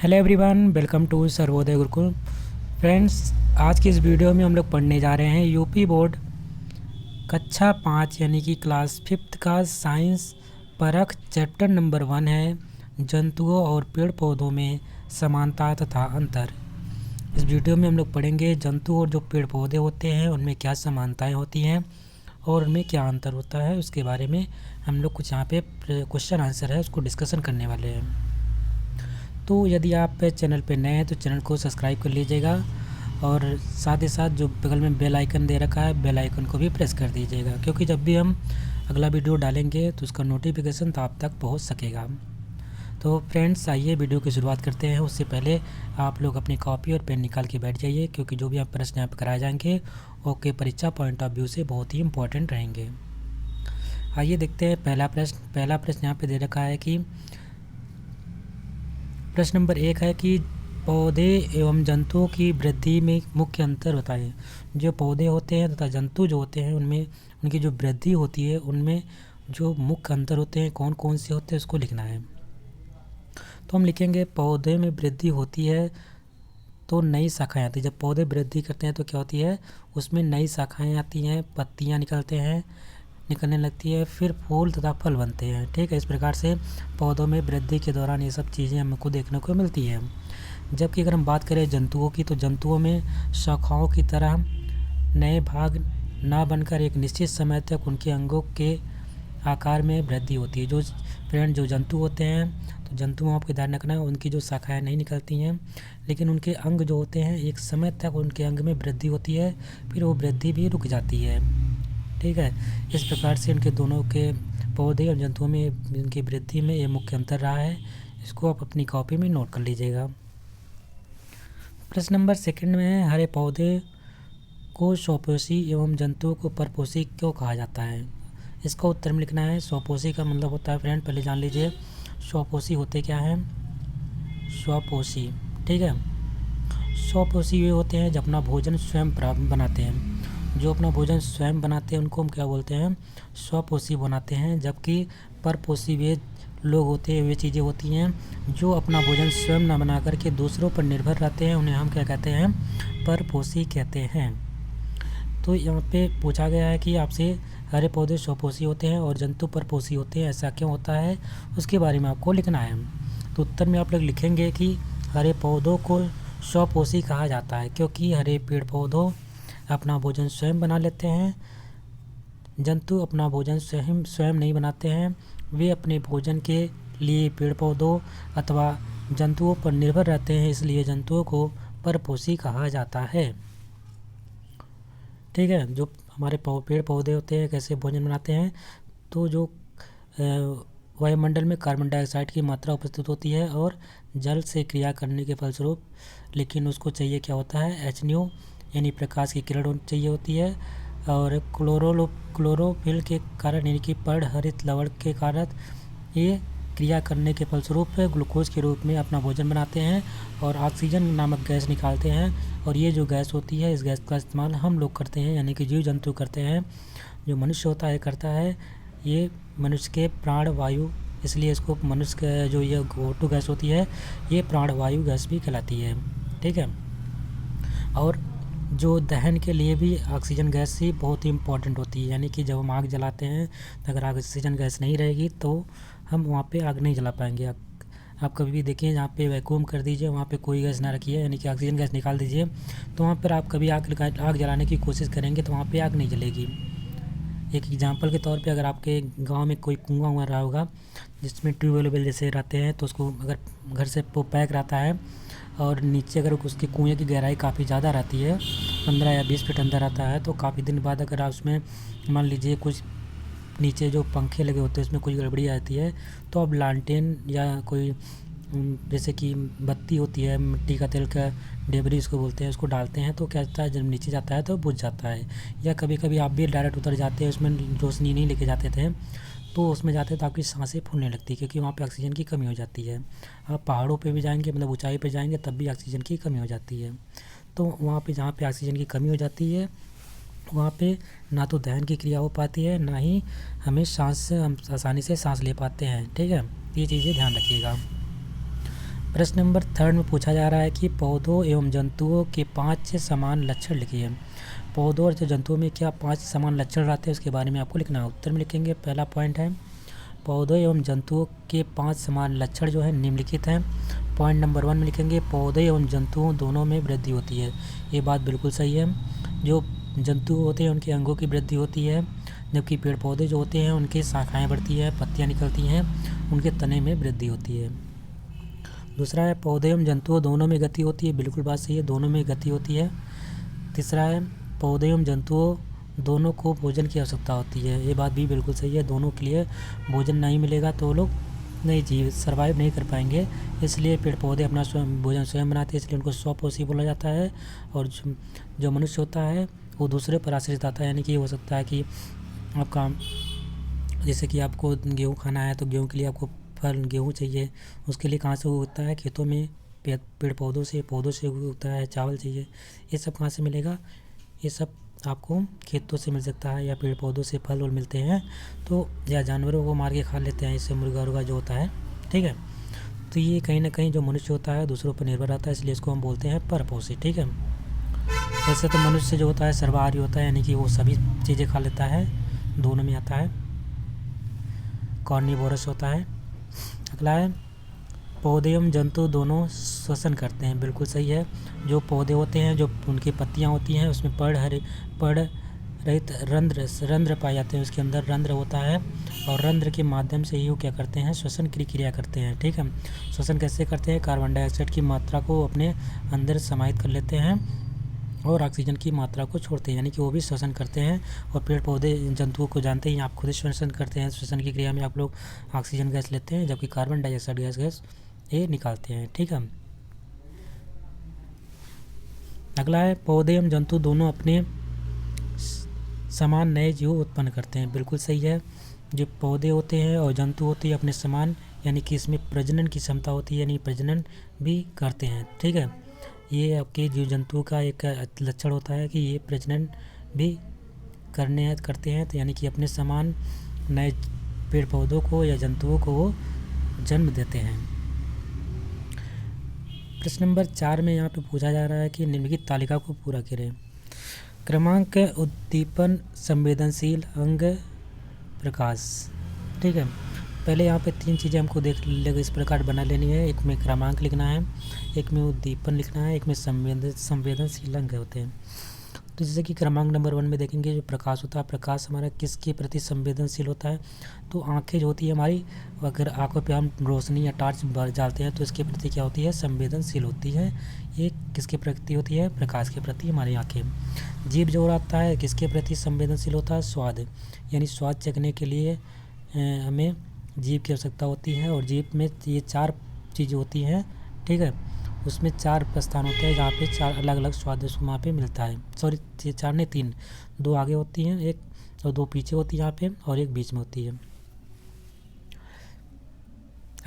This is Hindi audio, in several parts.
Hello everyone, welcome to Sarvodaya Gurukul. Friends, आज की इस वीडियो में हम लोग पढ़ने जा रहे हैं यूपी बोर्ड कक्षा 5 यानी कि क्लास 5th का साइंस परख चैप्टर नंबर 1 है जंतुओं और पेड़ पौधों में समानता तथा अंतर। इस वीडियो में हम लोग पढ़ेंगे जंतु और जो पेड़ पौधे होते हैं उनमें क्या समानताएं होती हैं और उनमें क्या अंतर होता है, उसके बारे में हम लोग कुछ यहाँ पे क्वेश्चन आंसर है उसको डिस्कशन करने वाले हैं। तो यदि आप चैनल पे नए हैं तो चैनल को सब्सक्राइब कर लीजिएगा और साथ ही साथ जो बगल में बेल आइकन दे रखा है बेल आइकन को भी प्रेस कर दीजिएगा, क्योंकि जब भी हम अगला वीडियो डालेंगे तो उसका नोटिफिकेशन तो आप तक पहुंच सकेगा। तो फ्रेंड्स, आइए वीडियो की शुरुआत करते हैं। उससे पहले आप लोग अपनी कॉपी और पेन निकाल के बैठ जाइए, क्योंकि जो भी आप प्रश्न यहाँ पर कराए जाएंगे ओके परीक्षा पॉइंट ऑफ व्यू से बहुत ही इंपॉर्टेंट रहेंगे। आइए देखते हैं पहला प्रश्न यहाँ पे दे रखा है कि प्रश्न नंबर 1 है कि पौधे एवं जंतुओं की वृद्धि में मुख्य अंतर बताएं। जो पौधे होते हैं तथा जंतु जो होते हैं उनमें उनकी जो वृद्धि होती है उनमें जो मुख्य अंतर होते हैं कौन कौन से होते हैं उसको लिखना है। तो हम लिखेंगे पौधे में वृद्धि होती है तो नई शाखाएं आती है। जब पौधे वृद्धि करते हैं तो क्या होती है, उसमें नई शाखाएं आती हैं, पत्तियां निकलने लगती है, फिर फूल तथा फल बनते हैं। ठीक है, इस प्रकार से पौधों में वृद्धि के दौरान ये सब चीज़ें हमको देखने को मिलती हैं। जबकि अगर हम बात करें जंतुओं की, तो जंतुओं में शाखाओं की तरह नए भाग ना बनकर एक निश्चित समय तक उनके अंगों के आकार में वृद्धि होती है। जो जंतु होते हैं, तो जंतुओं आपको ध्यान रखना है उनकी जो शाखाएँ नहीं निकलती हैं, लेकिन उनके अंग जो होते हैं एक समय तक उनके अंग में वृद्धि होती है, फिर वो वृद्धि भी रुक जाती है। ठीक है, इस प्रकार से इनके दोनों के पौधे और जंतुओं में इनकी वृद्धि में ये मुख्य अंतर रहा है। इसको आप अपनी कॉपी में नोट कर लीजिएगा। प्रश्न नंबर 2 में है हरे पौधे को स्वपोषी एवं जंतुओं को परपोषी क्यों कहा जाता है। इसका उत्तर में लिखना है। स्वपोषी का मतलब होता है, फ्रेंड पहले जान लीजिए स्वपोषी होते क्या हैं। स्वपोषी, ठीक है, स्वपोषी वे होते हैं जो अपना भोजन स्वयं बनाते हैं। जो अपना भोजन स्वयं बनाते हैं उनको हम क्या बोलते हैं, स्वपोषी बनाते हैं। जबकि परपोषी वे लोग होते हैं, वे चीज़ें होती हैं जो अपना भोजन स्वयं न बना करके दूसरों पर निर्भर रहते हैं, उन्हें हम क्या कहते हैं, परपोषी कहते हैं। तो यहाँ पे पूछा गया है कि आपसे हरे पौधे स्वपोषी होते हैं और जंतु परपोषी होते हैं, ऐसा क्यों होता है उसके बारे में आपको लिखना है। तो उत्तर में आप लोग लिखेंगे कि हरे पौधों को स्वपोषी कहा जाता है क्योंकि हरे पेड़ पौधों अपना भोजन स्वयं बना लेते हैं। जंतु अपना भोजन स्वयं नहीं बनाते हैं, वे अपने भोजन के लिए पेड़ पौधों अथवा जंतुओं पर निर्भर रहते हैं, इसलिए जंतुओं को परपोषी कहा जाता है। ठीक है, जो हमारे पेड़ पौधे होते हैं कैसे भोजन बनाते हैं, तो जो वायुमंडल में कार्बन डाइऑक्साइड की मात्रा उपस्थित होती है और जल से क्रिया करने के फलस्वरूप, लेकिन उसको चाहिए क्या होता है, एचनीओ यानी प्रकाश की किरण चाहिए होती है, और क्लोरोफिल के कारण यानी कि पर्णहरित लवण के कारण ये क्रिया करने के फलस्वरूप ग्लूकोज के रूप में अपना भोजन बनाते हैं और ऑक्सीजन नामक गैस निकालते हैं। और ये जो गैस होती है इस गैस का इस्तेमाल हम लोग करते हैं, यानी कि जीव जंतु करते हैं। जो मनुष्य होता है करता है, ये मनुष्य के प्राण वायु, इसलिए इसको मनुष्य का जो ये O2 गैस होती है ये प्राण वायु गैस भी कहलाती है। ठीक है, और जो दहन के लिए भी ऑक्सीजन गैस ही बहुत ही इम्पोर्टेंट होती है, यानी कि जब हम आग जलाते हैं तो अगर ऑक्सीजन गैस नहीं रहेगी तो हम वहाँ पे आग नहीं जला पाएंगे। आप कभी भी देखिए जहाँ पे वैक्यूम कर दीजिए वहाँ पे कोई गैस ना रखिए, यानी कि ऑक्सीजन गैस निकाल दीजिए, तो वहाँ पर आप कभी आग जलाने की कोशिश करेंगे तो वहाँ पे आग नहीं जलेगी। एक एग्जांपल के तौर पे अगर आपके गांव में कोई कुआं रहा होगा जिसमें ट्यूबवेल जैसे रहते हैं, तो उसको अगर घर से वो पैक रहता है और नीचे अगर उसके कुएं की गहराई काफ़ी ज़्यादा रहती है, 15 या 20 फीट अंदर आता है, तो काफ़ी दिन बाद अगर आप उसमें मान लीजिए कुछ नीचे जो पंखे लगे होते हैं उसमें कुछ गड़बड़ी आती है, तो अब लालटेन या कोई जैसे कि बत्ती होती है, मिट्टी का तेल का डेबरी उसको बोलते हैं, उसको डालते हैं तो क्या होता है, जब नीचे जाता है तो बुझ जाता है। या कभी कभी आप भी डायरेक्ट उतर जाते हैं, उसमें रोशनी नहीं लेके जाते थे, तो उसमें जाते तो आपकी सांसें फूलने लगती है क्योंकि वहाँ पे ऑक्सीजन की कमी हो जाती है। आप पहाड़ों पे भी जाएंगे, मतलब ऊंचाई पे जाएंगे, तब भी ऑक्सीजन की कमी हो जाती है। तो वहाँ पे जहाँ पे ऑक्सीजन की कमी हो जाती है वहाँ पे ना तो दहन की क्रिया हो पाती है, ना ही हमें हम आसानी से सांस ले पाते हैं। ठीक है, ये चीज़ें ध्यान रखिएगा। प्रश्न नंबर 3 में पूछा जा रहा है कि पौधों एवं जंतुओं के 5 समान लक्षण लिखिए। पौधों और जंतुओं में क्या 5 समान लक्षण रहते हैं उसके बारे में आपको लिखना है। उत्तर में लिखेंगे, पहला पॉइंट है पौधों एवं जंतुओं के 5 समान लक्षण जो है निम्नलिखित हैं। पॉइंट नंबर 1 में लिखेंगे पौधे एवं जंतुओं दोनों में वृद्धि होती है। ये बात बिल्कुल सही है। जो जंतु होते हैं उनके अंगों की वृद्धि होती है, जबकि पेड़ पौधे जो होते हैं उनकी शाखाएं बढ़ती है, पत्तियां निकलती हैं, उनके तने में वृद्धि होती है। दूसरा है पौधे एवं जंतुओं दोनों में गति होती है। बिल्कुल बात सही है, दोनों में गति होती है। तीसरा है पौधे एवं जंतुओं दोनों को भोजन की आवश्यकता होती है। ये बात भी बिल्कुल सही है। दोनों के लिए भोजन नहीं मिलेगा तो वो लोग नहीं सर्वाइव नहीं कर पाएंगे। इसलिए पेड़ पौधे अपना भोजन स्वयं बनाते हैं, इसलिए उनको स्वपोषी बोला जाता है। और जो मनुष्य होता है वो दूसरे पर आश्रित आता है। यानी कि हो सकता है कि आपका जैसे कि आपको गेहूँ खाना है तो गेहूँ के लिए आपको फल गेहूँ चाहिए, उसके लिए कहाँ से उगता है? खेतों में पेड़ पौधों से उगता है। चावल चाहिए, ये सब कहाँ से मिलेगा? ये सब आपको खेतों से मिल सकता है या पेड़ पौधों से फल मिलते हैं, तो या जानवरों को मार के खा लेते हैं, इससे मुर्गा उर्गा जो होता है। ठीक है, तो ये कहीं ना कहीं जो मनुष्य होता है दूसरों पर निर्भर रहता है, इसलिए इसको हम बोलते हैं परपोषी। ठीक है, वैसे तो मनुष्य जो होता है सर्वाहारी होता है, यानी कि वो सभी चीज़ें खा लेता है, दोनों में आता है। कार्निवोरस होता है। अगला है पौधे एवं जंतु दोनों श्वसन करते हैं। बिल्कुल सही है। जो पौधे होते हैं, जो उनकी पत्तियां होती हैं, उसमें पड़ रहित रंध्र पाए जाते हैं, उसके अंदर रंध्र होता है और रंध्र के माध्यम से ही वो क्या करते हैं? श्वसन की क्रिया करते हैं। ठीक है, श्वसन कैसे करते हैं? कार्बन डाइऑक्साइड की मात्रा को अपने अंदर समाहित कर लेते हैं और ऑक्सीजन की मात्रा को छोड़ते हैं, यानी कि वो भी श्वसन करते हैं। और पेड़ पौधे जंतुओं को जानते हैं, आप खुद ही श्वसन करते हैं। श्वसन की क्रिया में आप लोग ऑक्सीजन गैस लेते हैं, जबकि कार्बन डाइऑक्साइड गैस ये निकालते हैं। ठीक है, अगला है पौधे एवं जंतु दोनों अपने समान नए जीव उत्पन्न करते हैं। बिल्कुल सही है। जो पौधे होते हैं और जंतु होते हैं अपने समान, यानी कि इसमें प्रजनन की क्षमता होती है, यानी प्रजनन भी करते हैं। ठीक है, ये आपके जीव जंतुओं का एक लक्षण होता है कि ये प्रजनन भी करते हैं, तो यानी कि अपने समान नए पेड़ पौधों को या जंतुओं को वो जन्म देते हैं। प्रश्न नंबर 4 में यहाँ पे पूछा जा रहा है कि निम्नलिखित तालिका को पूरा करें। क्रमांक उद्दीपन संवेदनशील अंग प्रकाश। ठीक है, पहले यहाँ पे 3 चीज़ें हमको देख लेगा इस प्रकार बना लेनी है। एक में क्रमांक लिखना है, एक में उद्दीपन लिखना है, एक में संवेदनशील अंग होते हैं। तो जैसे कि क्रमांक नंबर 1 में देखेंगे जो प्रकाश होता है, प्रकाश हमारा किसके प्रति संवेदनशील होता है? तो आंखें जो होती है हमारी, अगर आंखों पे हम रोशनी या टार्च डालते हैं तो इसके प्रति क्या होती है? संवेदनशील होती है। ये किसके प्रति होती है? प्रकाश के प्रति हमारी आंखें। जीभ जो रहता है किसके प्रति संवेदनशील होता है? स्वाद, यानी स्वाद चखने के लिए हमें जीभ की आवश्यकता होती है। और जीभ में ये 4 चीज़ें होती हैं। ठीक है, उसमें 4 स्थान होते हैं जहाँ पे 4 अलग अलग स्वाद उसको वहाँ पे मिलता है। सॉरी, 4 नहीं 3, 2 आगे होती हैं, एक और 2 पीछे होती है यहाँ पे, और एक बीच में होती है।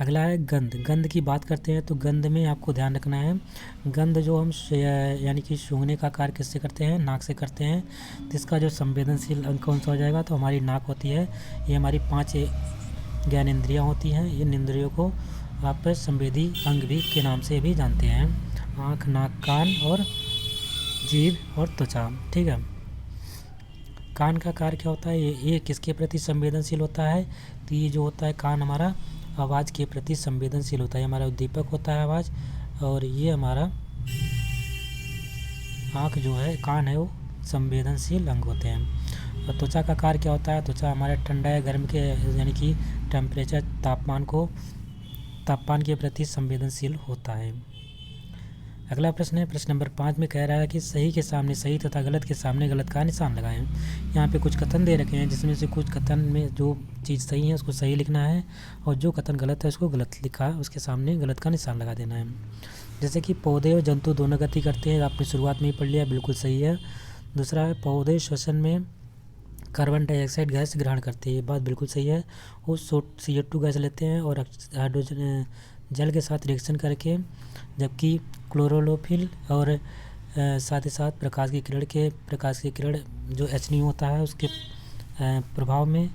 अगला है गंध। गंध की बात करते हैं तो गंध में आपको ध्यान रखना है, गंध जो हम यानी कि सूंघने का कार्य किससे करते हैं? नाक से करते हैं। तो इसका जो संवेदनशील अंग कौन सा हो जाएगा? तो हमारी नाक होती है। ये हमारी 5 ज्ञान इंद्रियाँ होती हैं। इन इंद्रियों को आप संवेदी अंग भी के नाम से भी जानते हैं, आँख, नाक, कान और जीभ और त्वचा। ठीक है, कान का कार्य क्या होता है? ये किसके प्रति संवेदनशील होता है? तो ये जो होता है कान हमारा आवाज़ के प्रति संवेदनशील होता है, हमारा उद्दीपक होता है आवाज़। और ये हमारा आँख जो है, कान है, वो संवेदनशील अंग होते हैं। और त्वचा का कार्य क्या होता है? त्वचा हमारा ठंडा या गर्म के यानी कि टेम्परेचर तापमान के प्रति संवेदनशील होता है। अगला प्रश्न है, प्रश्न नंबर 5 में कह रहा है कि सही के सामने सही तथा गलत के सामने गलत का निशान लगाएं। यहाँ पे कुछ कथन दे रखे हैं, जिसमें से कुछ कथन में जो चीज़ सही है उसको सही लिखना है, और जो कथन गलत है उसको गलत लिखा है, उसके सामने गलत का निशान लगा देना है। जैसे कि पौधे और जंतु दोनों गति करते हैं, आपने शुरुआत में ही पढ़ लिया, बिल्कुल सही है। दूसरा है पौधे श्वसन में कार्बन डाइऑक्साइड गैस ग्रहण करते हैं, ये बात बिल्कुल सही है। वो CO2 गैस लेते हैं और हाइड्रोजन जल के साथ रिएक्शन करके, जबकि क्लोरोफिल और साथ ही साथ प्रकाश की किरण जो HNO होता है उसके प्रभाव में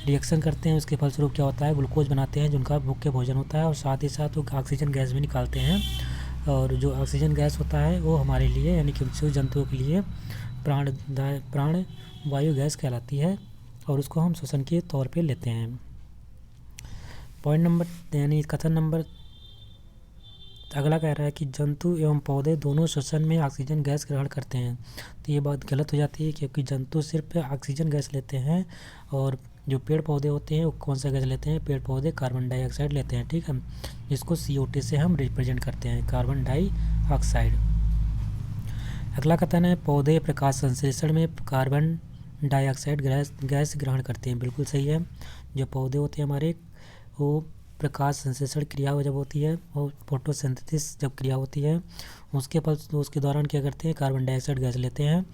रिएक्शन करते हैं, उसके फलस्वरूप क्या होता है, ग्लूकोज बनाते हैं, जिनका मुख्य भोजन होता है, और साथ ही साथ वो ऑक्सीजन गैस भी निकालते हैं। और जो ऑक्सीजन गैस होता है वो हमारे लिए यानी कि जीव जंतुओं के लिए प्राण वायु गैस कहलाती है, और उसको हम श्वसन के तौर पे लेते हैं। पॉइंट नंबर यानी कथन नंबर अगला कह रहा है कि जंतु एवं पौधे दोनों श्वसन में ऑक्सीजन गैस ग्रहण करते हैं। तो ये बात गलत हो जाती है, क्योंकि जंतु सिर्फ ऑक्सीजन गैस लेते हैं, और जो पेड़ पौधे होते हैं वो कौन सा गैस लेते हैं, पेड़ पौधे कार्बन डाइऑक्साइड लेते हैं, ठीक है, जिसको CO2 से हम रिप्रेजेंट करते हैं, कार्बन डाइऑक्साइड। अगला कथन है पौधे प्रकाश संश्लेषण में कार्बन डाइऑक्साइड गैस ग्रहण करते हैं। बिल्कुल सही है। जो पौधे होते हैं हमारे, वो प्रकाश संश्लेषण क्रिया जब होती है और फोटोसिंथेसिस जब क्रिया होती है, उसके दौरान क्या करते हैं, कार्बन डाइऑक्साइड गैस लेते हैं,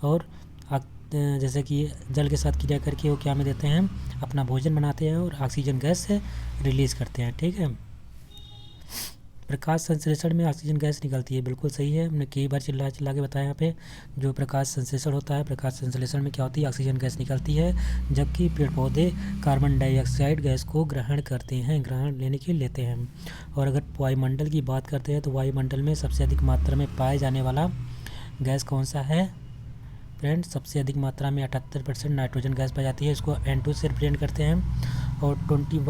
और जैसे कि जल के साथ क्रिया करके वो क्या में देते हैं, अपना भोजन बनाते हैं और ऑक्सीजन गैस रिलीज़ करते हैं, ठीक है। प्रकाश संश्लेषण में ऑक्सीजन गैस निकलती है, बिल्कुल सही है। हमने कई बार चिल्ला के बताया यहाँ पे। जो प्रकाश संश्लेषण होता है, प्रकाश संश्लेषण में क्या होती है, ऑक्सीजन गैस निकलती है, जबकि पेड़ पौधे कार्बन डाइऑक्साइड गैस को ग्रहण करते हैं, ग्रहण लेने के लेते हैं। और अगर वायुमंडल की बात करते हैं तो वायुमंडल में सबसे अधिक मात्रा में पाए जाने वाला गैस कौन सा है फ्रेंड? सबसे अधिक मात्रा में 78% नाइट्रोजन गैस पाई जाती है, इसको N2 से रिप्रेजेंट करते हैं। और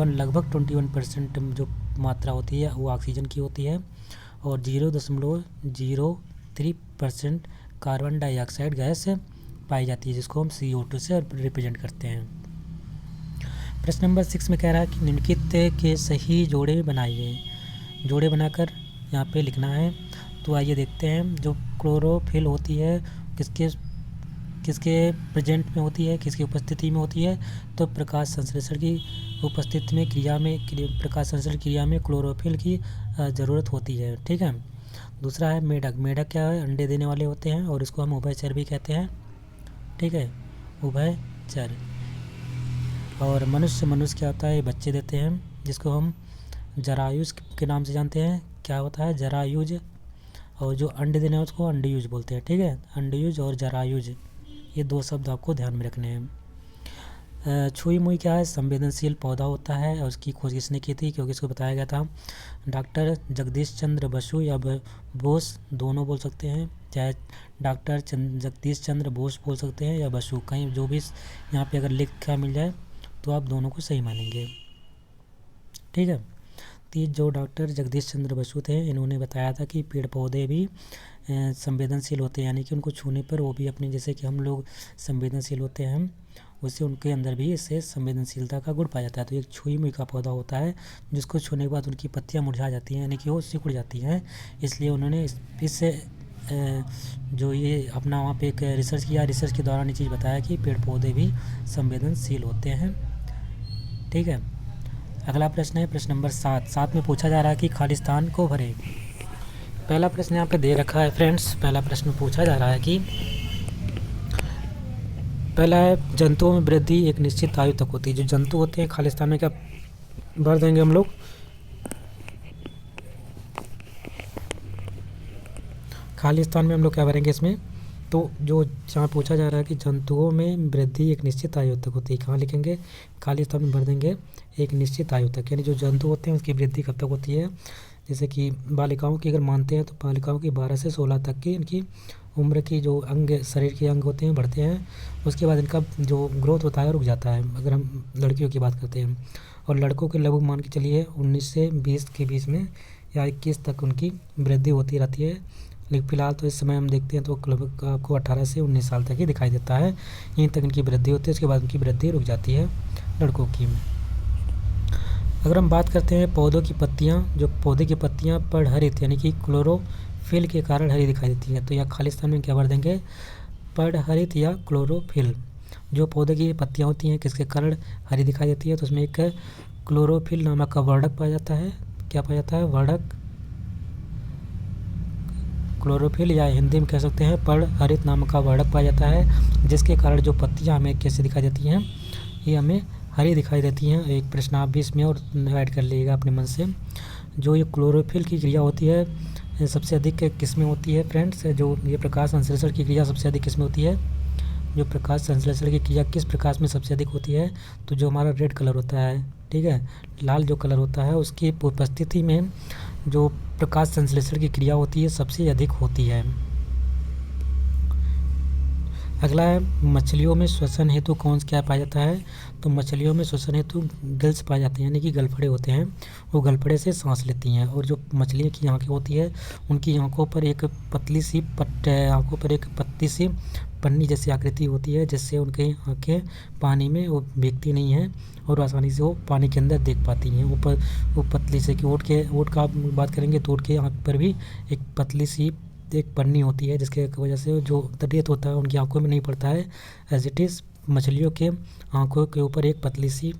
लगभग 21% जो मात्रा होती है वो ऑक्सीजन की होती है, और 0.03% कार्बन डाइऑक्साइड गैस पाई जाती है, जिसको हम CO2 से रिप्रेजेंट करते हैं। प्रश्न नंबर 6 में कह रहा है कि निम्नलिखित के सही जोड़े बनाइए। जोड़े बनाकर यहाँ पे लिखना है। तो आइए देखते हैं। जो क्लोरोफिल होती है किसके प्रेजेंट में होती है, किसकी उपस्थिति में होती है? तो प्रकाश संश्लेषण की उपस्थिति में प्रकाश संश्लेषण क्रिया में क्लोरोफिल की ज़रूरत होती है, ठीक है। दूसरा है मेढक। मेढक क्या है? अंडे देने वाले होते हैं, और इसको हम उभयचर भी कहते हैं, ठीक है, उभयचर। और मनुष्य क्या होता है? बच्चे देते हैं, जिसको हम जरायुज के नाम से जानते हैं। क्या होता है? जरायुज। और जो अंडे देने वाले उसको अंडयुज बोलते हैं, ठीक है। अंडयुज और जरायुज, ये दो शब्द आपको ध्यान में रखने हैं। छुई मुई क्या है? संवेदनशील पौधा होता है, और उसकी खोज किसने की थी? क्योंकि इसको बताया गया था डॉक्टर जगदीश चंद्र बसु या बोस, दोनों बोल सकते हैं, चाहे डॉक्टर जगदीश चंद्र बोस बोल सकते हैं या बसु, कहीं जो भी यहाँ पे अगर लिखा मिल जाए तो आप दोनों को सही मानेंगे, ठीक है। तो जो डॉक्टर जगदीश चंद्र बसु थे, इन्होंने बताया था कि पेड़ पौधे भी संवेदनशील होते हैं, यानी कि उनको छूने पर वो भी अपने, जैसे कि हम लोग संवेदनशील होते हैं, उससे उनके अंदर भी इससे संवेदनशीलता का गुण पाया जाता है। तो एक छुई मुई का पौधा होता है, जिसको छूने के बाद उनकी पत्तियां मुरझा जाती हैं, यानी कि वो सिकुड़ जाती हैं। इसलिए उन्होंने इससे जो ये अपना वहाँ पे एक रिसर्च किया, रिसर्च के दौरान ये चीज़ बताया कि पेड़ पौधे भी संवेदनशील होते हैं, ठीक है। अगला प्रश्न है प्रश्न नंबर 7 में पूछा जा रहा है कि खालिस्तान को भरे। पहला प्रश्न यहाँ पे दे रखा है फ्रेंड्स। पहला प्रश्न पूछा जा रहा है कि पहला है जंतुओं में वृद्धि एक निश्चित आयु तक होती है। जो जंतु होते हैं खालिस्तान में क्या भर देंगे हम लोग? खालिस्तान में हम लोग क्या भरेंगे इसमें? तो जो जहाँ पूछा जा रहा है कि जंतुओं में वृद्धि एक निश्चित आयु तक होती है, कहाँ लिखेंगे? खालिस्तान में भर देंगे एक निश्चित आयु तक, यानी जो जंतु होते हैं उसकी वृद्धि कब तक होती है? जैसे कि बालिकाओं की अगर मानते हैं तो बालिकाओं की 12 से 16 तक की इनकी उम्र की जो अंग, शरीर के अंग होते हैं, बढ़ते हैं। उसके बाद इनका जो ग्रोथ होता है रुक जाता है, अगर हम लड़कियों की बात करते हैं। और लड़कों के लगभग मान के चलिए 19 से 20 के बीच में या 21 तक उनकी वृद्धि होती रहती है। लेकिन फ़िलहाल तो इस समय हम देखते हैं तो लगभग आपको 18 से 19 साल तक ही दिखाई देता है, यहीं तक इनकी वृद्धि होती है। उसके बाद उनकी वृद्धि रुक जाती है लड़कों की। अगर हम बात करते हैं पौधों की पत्तियां, जो पौधे की पत्तियां पड़हरित यानी कि क्लोरोफिल के कारण हरी दिखाई देती हैं, तो यहाँ खालिस्तान में क्या भर देंगे? पड़हरित या क्लोरोफिल। जो पौधे की पत्तियां होती हैं किसके कारण हरी दिखाई देती है? तो उसमें एक क्लोरोफिल नामक का वर्णक पाया जाता है। क्या पाया जाता है? वर्णक। क्लोरोफिल या हिंदी में कह सकते हैं पड़हरित नामक का वर्णक पाया जाता है, जिसके कारण जो पत्तियां हमें कैसे दिखाई देती हैं? ये हमें हरी दिखाई देती हैं। एक प्रश्न आप भी इसमें और ऐड कर लीजिएगा अपने मन से। जो ये क्लोरोफिल की क्रिया होती है सबसे अधिक किसमें होती है फ्रेंड्स? जो ये प्रकाश संश्लेषण की क्रिया सबसे अधिक किसमें होती है? जो प्रकाश संश्लेषण की क्रिया किस प्रकाश में सबसे अधिक होती है, तो जो हमारा रेड कलर होता है, ठीक है, लाल जो कलर होता है उसकी उपस्थिति में जो प्रकाश संश्लेषण की क्रिया होती है सबसे अधिक होती है। अगला है मछलियों में श्वसन हेतु कौन क्या पाया जाता है, तो मछलियों में श्वसन हेतु गिल्स पाए जाते हैं, यानी कि गलफड़े होते हैं, वो गलफड़े से सांस लेती हैं। और जो मछलियों की आँखें होती है उनकी आँखों पर एक पतली सी पन्नी जैसी आकृति होती है, जिससे उनकी आँखें पानी में वो भीगती नहीं हैं और आसानी से वो पानी के अंदर देख पाती हैं। ऊपर वो पतली से कि ओट का बात करेंगे तो ओट के आँख पर भी एक पतली सी एक पन्नी होती है, जिसके वजह से जो तड़ियत होता है उनकी आंखों में नहीं पड़ता है। एज इट इज़ मछलियों के आंखों के ऊपर एक पतली सी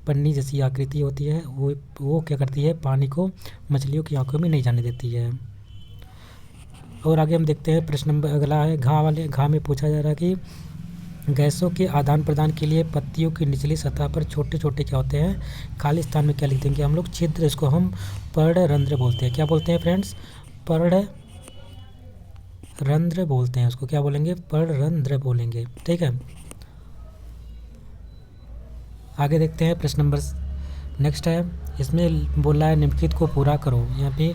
पन्नी जैसी आकृति होती है, वो क्या करती है, पानी को मछलियों की आंखों में नहीं जाने देती है। और आगे हम देखते हैं प्रश्न नंबर अगला है घा में पूछा जा रहा है कि गैसों के आदान प्रदान के लिए पत्तियों की निचली सतह पर छोटे छोटे क्या होते हैं, खाली स्थान में क्या लिख देंगे हम लोग, छिद्र। इसको हम पर्णरंध्र बोलते हैं। क्या बोलते हैं फ्रेंड्स, पर्णरंध्र बोलते हैं उसको। क्या बोलेंगे, पर्णरंध्र बोलेंगे, ठीक है। आगे देखते हैं प्रश्न नंबर नेक्स्ट है, इसमें बोल रहा है निम्नलिखित को पूरा करो। यहाँ पे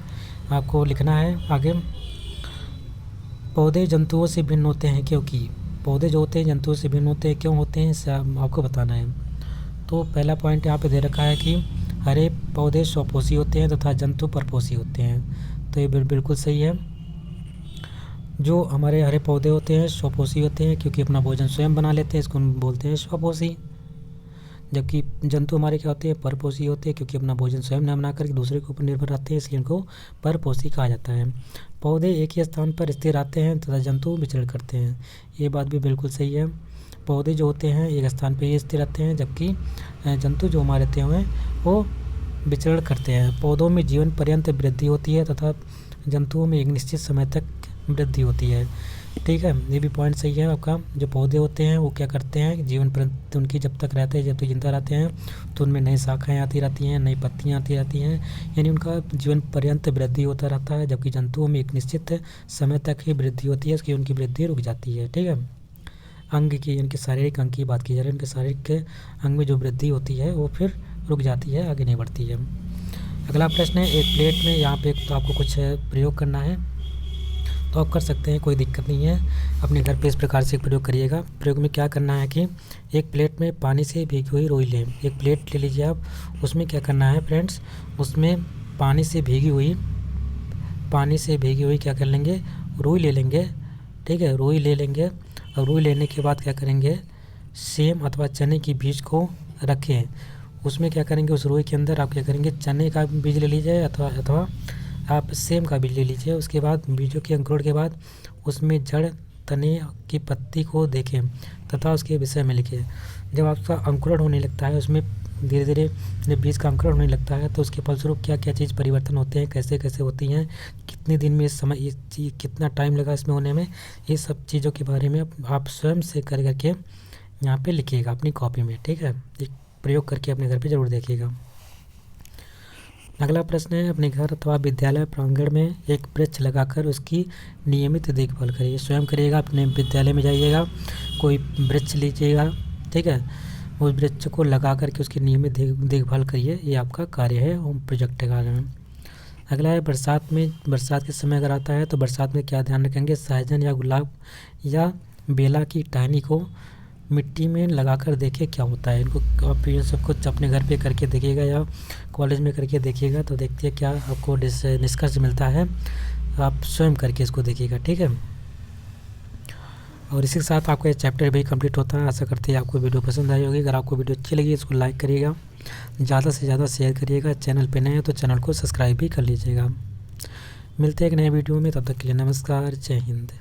आपको लिखना है आगे, पौधे जंतुओं से भिन्न होते हैं क्योंकि, पौधे जो होते हैं जंतुओं से भिन्न होते हैं, क्यों होते हैं, इसे आपको बताना है। तो पहला पॉइंट यहाँ पे दे रखा है कि हरे पौधे स्वपोषी होते हैं तथा जंतु परपोषी होते हैं। तो ये बिल्कुल सही है। जो हमारे हरे पौधे होते हैं स्वपोषी होते हैं क्योंकि अपना भोजन स्वयं बना लेते हैं, इसको हम बोलते हैं स्वपोषी। जबकि जंतु हमारे क्या होते हैं, परपोषी होते हैं क्योंकि अपना भोजन स्वयं न बना करके दूसरे के ऊपर निर्भर रहते हैं, इसलिए इनको परपोषी कहा जाता है। पौधे एक ही स्थान पर स्थिर रहते हैं तथा जंतु विचरण करते हैं। ये बात भी बिल्कुल सही है। पौधे जो होते हैं एक स्थान पर ही स्थिर रहते हैं, जबकि जंतु जो हमारे रहते हैं वो विचरण करते हैं। पौधों में जीवन पर्यंत वृद्धि होती है तथा जंतुओं में एक निश्चित समय तक वृद्धि होती है, ठीक है। ये भी पॉइंट सही है आपका। जो पौधे होते हैं वो क्या करते हैं, जीवन पर्यंत उनकी जब तक रहते हैं, जब तक जिंदा रहते हैं, तो उनमें नई शाखाएँ आती रहती हैं, नई पत्तियाँ आती रहती हैं, यानी उनका जीवन पर्यंत वृद्धि होता रहता है। जबकि जंतुओं में एक निश्चित समय तक ही वृद्धि होती है, उसकी उनकी वृद्धि रुक जाती है, ठीक है। अंग की, इनके शारीरिक अंग की बात की जा रही है, उनके शारीरिक अंग में जो वृद्धि होती है वो फिर रुक जाती है, आगे नहीं बढ़ती है। अगला प्रश्न है, एक प्लेट में यहाँ पे तो आपको कुछ प्रयोग करना है, तो आप कर सकते हैं, कोई दिक्कत नहीं है। अपने घर पे इस प्रकार से प्रयोग करिएगा। प्रयोग में क्या करना है कि एक प्लेट में पानी से भीगी हुई रुई लें। एक प्लेट ले लीजिए आप, उसमें क्या करना है फ्रेंड्स, उसमें पानी से भीगी हुई क्या कर लेंगे, रुई ले लेंगे, ठीक है। रुई ले लेंगे और रुई लेने के बाद क्या करेंगे, सेम अथवा चने की बीज को रखें। उसमें क्या करेंगे, उस रुई के अंदर आप क्या करेंगे, चने का बीज ले लीजिए अथवा आप सेम का बीज ले लीजिए। उसके बाद बीजों के अंकुरण के बाद उसमें जड़, तने की पत्ती को देखें तथा उसके विषय में लिखें। जब आपका अंकुरण होने लगता है, उसमें धीरे धीरे जब बीज का अंकुरण होने लगता है तो उसके फलस्वरूप क्या क्या चीज़ परिवर्तन होते हैं, कैसे कैसे होती हैं, कितने दिन में समय, ये चीज़ कितना टाइम लगा इसमें होने में, ये सब चीज़ों के बारे में आप स्वयं से करके यहाँ पे लिखिएगा अपनी कॉपी में, ठीक है। एक प्रयोग करके अपने घर पे ज़रूर देखिएगा। अगला प्रश्न है, अपने घर अथवा विद्यालय प्रांगण में एक वृक्ष लगाकर उसकी नियमित देखभाल करिए। स्वयं करिएगा, अपने विद्यालय में जाइएगा, कोई वृक्ष लीजिएगा, ठीक है, उस वृक्ष को लगा करके उसकी नियमित देखभाल करिए। ये आपका कार्य है, होम प्रोजेक्ट का कार्य है। अगला है, बरसात के समय अगर आता है तो बरसात में क्या ध्यान रखेंगे, सहजन या गुलाब या बेला की टहनी को मिट्टी में लगाकर देखें क्या होता है। इनको आप ये सब कुछ अपने घर पे करके देखिएगा या कॉलेज में करके देखिएगा, तो देखिए क्या आपको निष्कर्ष मिलता है। आप स्वयं करके इसको देखिएगा, ठीक है। और इसी के साथ आपका ये चैप्टर भी कंप्लीट होता है। आशा करते हैं आपको वीडियो पसंद आई होगी। अगर आपको वीडियो अच्छी लगी इसको लाइक करिएगा, ज़्यादा से ज़्यादा शेयर करिएगा। चैनल पे नए हैं तो चैनल को सब्सक्राइब भी कर लीजिएगा। मिलते हैं एक नए वीडियो में, तब तक के लिए नमस्कार, जय हिंद।